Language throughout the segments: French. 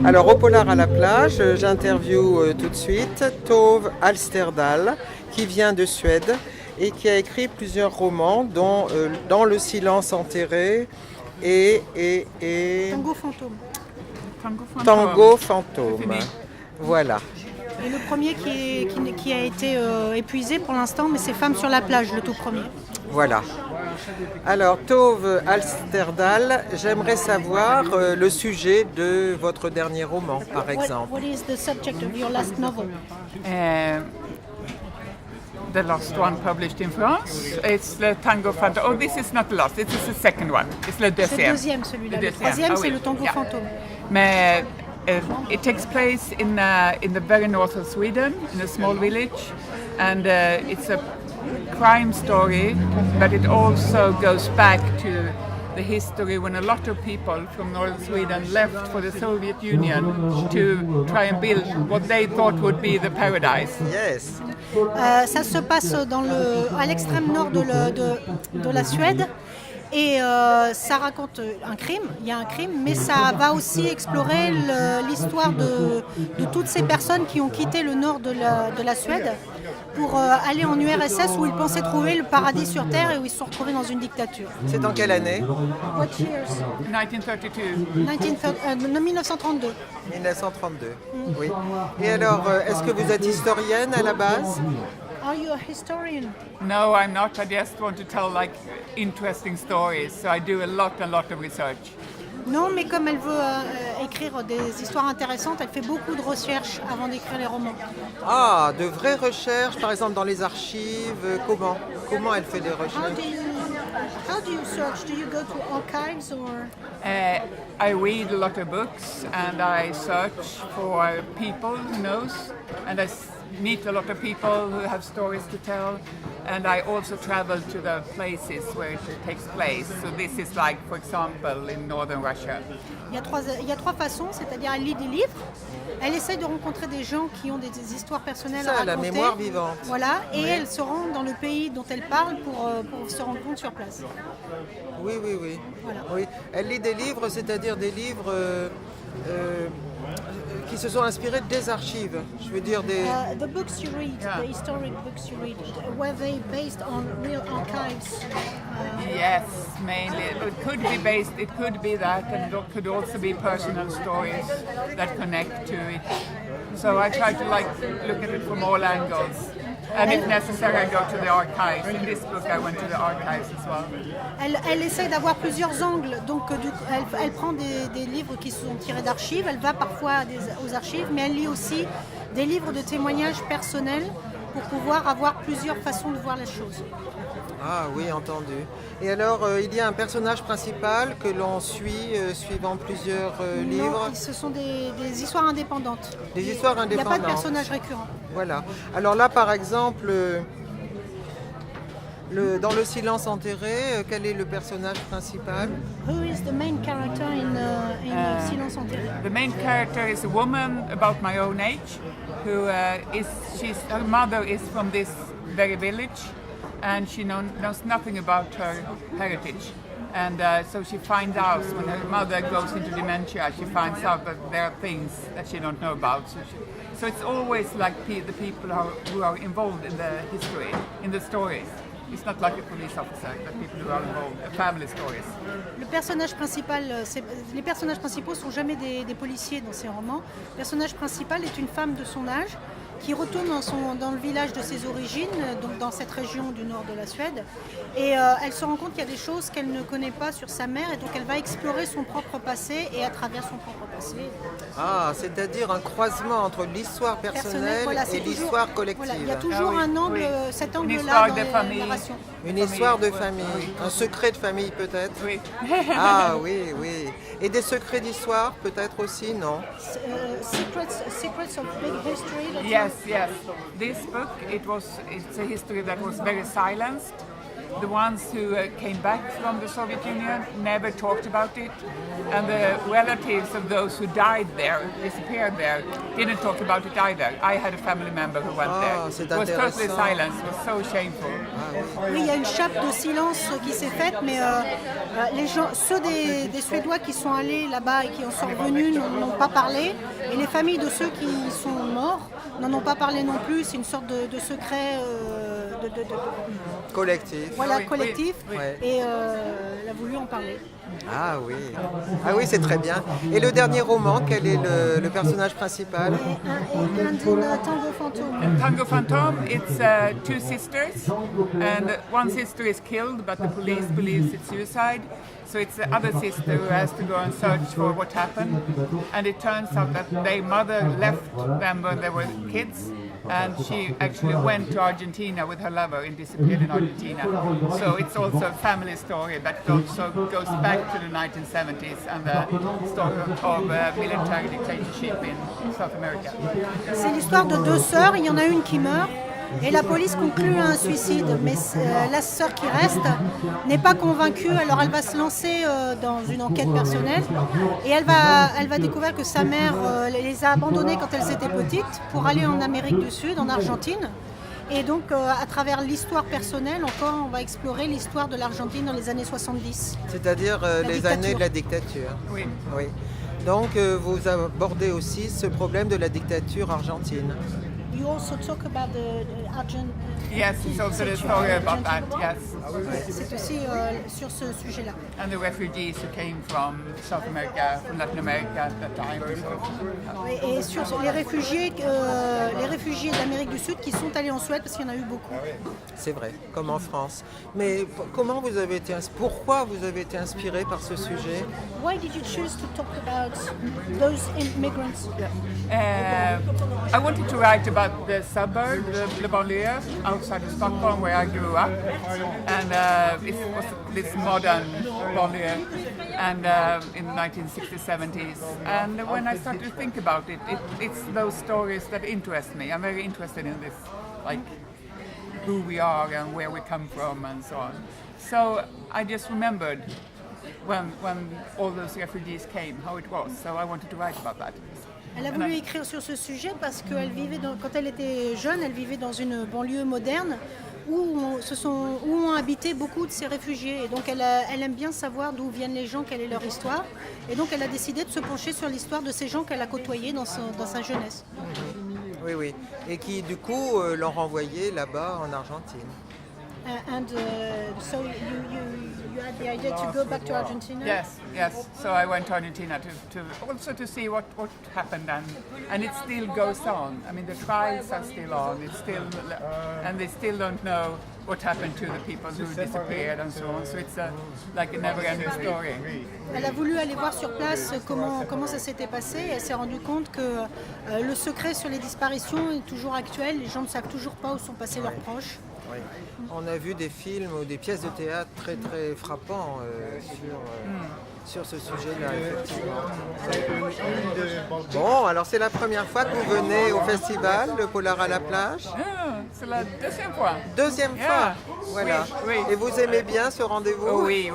Alors au Polar à la plage, j'interviewe tout de suite Tove Alsterdal qui vient de Suède et qui a écrit plusieurs romans dont Dans le silence enterré et Tango fantôme. Tango fantôme. Voilà. Et le premier qui a été épuisé pour l'instant, mais c'est Femmes sur la plage, le tout premier. Voilà. Alors, Tove Alsterdal, j'aimerais savoir le sujet de votre dernier roman, par exemple. What is the subject of your last novel? The last one published in France, it's the Tango Fantôme. Oh, this is not the last, this is the second one. It's le C'est deuxième. le deuxième celui-là. Le Le deuxième. troisième, Ah c'est oui. le Tango Yeah. fantôme. Mais it takes place in the very north of Sweden, in a small village, and it's a crime story, but it also goes back to the history when a lot of people from northern Sweden left for the Soviet Union to try and build what they thought would be the paradise. Yes. Ça se passe à l'extrême nord de la Suède. Et ça raconte un crime, il y a un crime, mais ça va aussi explorer l'histoire de toutes ces personnes qui ont quitté le nord de la Suède pour aller en URSS où ils pensaient trouver le paradis sur Terre et où ils se sont retrouvés dans une dictature. C'est en quelle année? What years? 1932. 1932. 1932. Oui. Et alors, est-ce que vous êtes historienne à la base? Are you a historian? No, I'm not. I just want to tell like interesting stories. So I do a lot of research. Non, mais comme elle veut écrire des histoires intéressantes, elle fait beaucoup de recherches avant d'écrire les romans. Ah, de vraies recherches, par exemple dans les archives. Comment elle fait des recherches? How do you search? Do you go to archives or? I read a lot of books and I search for people who knows, and I meet a lot of people who have stories to tell, and I also travel to the places where it takes place. So this is like, for example, in northern Russia. Il y a trois façons, c'est-à-dire elle lit des livres, elle essaye de rencontrer des gens qui ont des histoires personnelles à Ça, raconter. la mémoire vivante. Voilà, et elle se rend dans le pays dont elle parle pour se rendre compte sur place. Oui. Voilà. Oui. Elle lit des livres, c'est-à-dire des livres qui se sont inspirés des archives. Je veux dire des... The books you read, the historic books you read, were they based on real archives? Yes, mainly. It could be based, it could be that, and it could also be personal stories that connect to it. So I try to like look at it from all angles. And if necessary, I go to the archives. In this book, I went to the archives as well. Elle essaie d'avoir plusieurs angles, donc elle prend des livres qui sont tirés d'archives, elle va parfois aux archives, mais elle lit aussi des livres de témoignages personnels pour pouvoir avoir plusieurs façons de voir les choses. Ah oui, entendu. Et alors, il y a un personnage principal que l'on suit suivant plusieurs livres. Non, ce sont des histoires indépendantes. Des histoires Il n'y a pas de indépendantes. personnage récurrent. Voilà. Alors là, par exemple, dans Le silence enterré, quel est le personnage principal? Who is the main character in Silence enterré? The main character is a woman about my own age, who her mother is from this very village, and she knows nothing about her heritage. And so she finds out when her mother goes into dementia, she finds out that there are things that she don't know about. So it's always like the people who are involved in the history, in the stories. It's not like a police officer, but people who are involved, family stories. Les personnages principaux sont jamais des policiers dans ces romans. Le personnage principal est une femme de son âge qui retourne dans le village de ses origines, donc dans cette région du nord de la Suède. Et elle se rend compte qu'il y a des choses qu'elle ne connaît pas sur sa mère, et donc elle va explorer son propre passé, et à travers son propre passé. Ah, c'est-à-dire un croisement entre l'histoire personnelle voilà, et l'histoire collective. Voilà, il y a toujours un angle, oui. cet Une angle-là histoire dans de les famille. narrations. Une histoire de famille, Oui. un secret de famille peut-être. Oui. Ah oui. Et des secrets d'histoire peut-être aussi, non? Secrets of big history. Yes. This book, it's a history that was very silenced, the ones who came back from the Soviet Union never talked about it, and the relatives of those who died there, disappeared there, didn't talk about it either. I had a family member who went there. C'est It was totally intéressant. silent. It was so shameful. Oui, il y a une chape de silence qui s'est faite, mais les gens, ceux des Suédois qui sont allés là-bas et qui en sont revenus n'ont pas parlé, et les familles de ceux qui sont morts n'en ont pas parlé non plus. C'est une sorte de secret Collectif. voilà, Oui, collectif, oui, oui. et elle a voulu en parler. Ah oui. Ah oui, c'est très bien. Et le dernier roman, quel est le personnage principal? And Tango Fantôme. Tango Phantom, it's two sisters, and one sister is killed, but the police believes it's suicide. So it's the other sister who has to go and search for what happened. And it turns out that their mother left them when they were kids, and she actually went to Argentina with her lover and disappeared in Argentina. So it's also a family story that also goes back to the 1970s and the story of military dictatorship in South America. C'est l'histoire de deux sœurs, il y en a une qui meurt. Et la police conclut à un suicide, mais la sœur qui reste n'est pas convaincue, alors elle va se lancer dans une enquête personnelle et elle va découvrir que sa mère les a abandonnées quand elles étaient petites pour aller en Amérique du Sud, en Argentine. Et donc à travers l'histoire personnelle, encore on va explorer l'histoire de l'Argentine dans les années 70. C'est-à-dire les dictature. années de la dictature. Oui. Oui. Donc vous abordez aussi ce problème de la dictature argentine. You also talk about the Argentine. Yes, it's also the story about that, yes. C'est aussi sur ce sujet-là. And the refugees who came from South America, from Latin America at that time. Et sur les réfugiés d'Amérique du Sud qui sont allés en Suède, parce qu'il y en a eu beaucoup. C'est vrai, comme en France. Mais pourquoi vous avez été inspiré par ce sujet? Why did you choose to talk about those immigrants? I wanted to write about the suburb, the banlieue, outside of Stockholm where I grew up. And it was this modern banlieue and in the 1960s, 70s. And when I started to think about it, it's those stories that interest me. I'm very interested in this, like who we are and where we come from and so on. So I just remembered when all those refugees came, how it was. So I wanted to write about that. Elle a voulu écrire sur ce sujet parce qu'elle vivait, quand elle était jeune, elle vivait dans une banlieue moderne où ont habité beaucoup de ces réfugiés. Et donc elle aime bien savoir d'où viennent les gens, quelle est leur histoire. Et donc elle a décidé de se pencher sur l'histoire de ces gens qu'elle a côtoyés dans sa jeunesse. Oui, oui. Et qui, du coup, l'ont renvoyé là-bas en Argentine. So you had the idea to go back to Argentina? Yes. So I went to Argentina to also to see what happened, and it still goes on. I mean, the trials are still on. It's still, and they still don't know what happened to the people who disappeared and so on. So it's like a never-ending story. Elle a voulu aller voir sur place comment ça s'était passé. Elle s'est rendue compte que le secret sur les disparitions est toujours actuel. Les gens ne savent toujours pas où sont passés leurs proches. Oui. On a vu des films ou des pièces de théâtre très très frappants sur ce sujet-là, effectivement. Bon, alors c'est la première fois que vous venez au festival, le Polar à la plage. C'est la deuxième fois. Deuxième fois, voilà. Oui. Et vous aimez bien ce rendez-vous? Oui,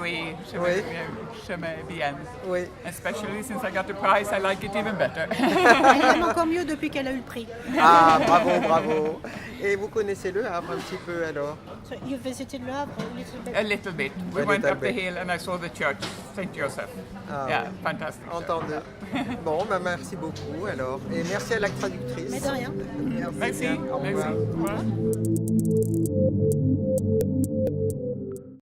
j'aimais bien. Oui. Especially since I got the prize, I like it even better. Elle aime encore mieux depuis qu'elle a eu le prix. Ah, bravo. Et vous connaissez Le Havre un petit peu alors? So you visited Le Havre a little bit? A little bit. We went up the hill and I saw the church, St. Joseph. Yeah, fantastic. Entendu. Bon, merci beaucoup alors. Et merci à la traductrice. Mais de rien. Merci. Bien. Au revoir. Au revoir.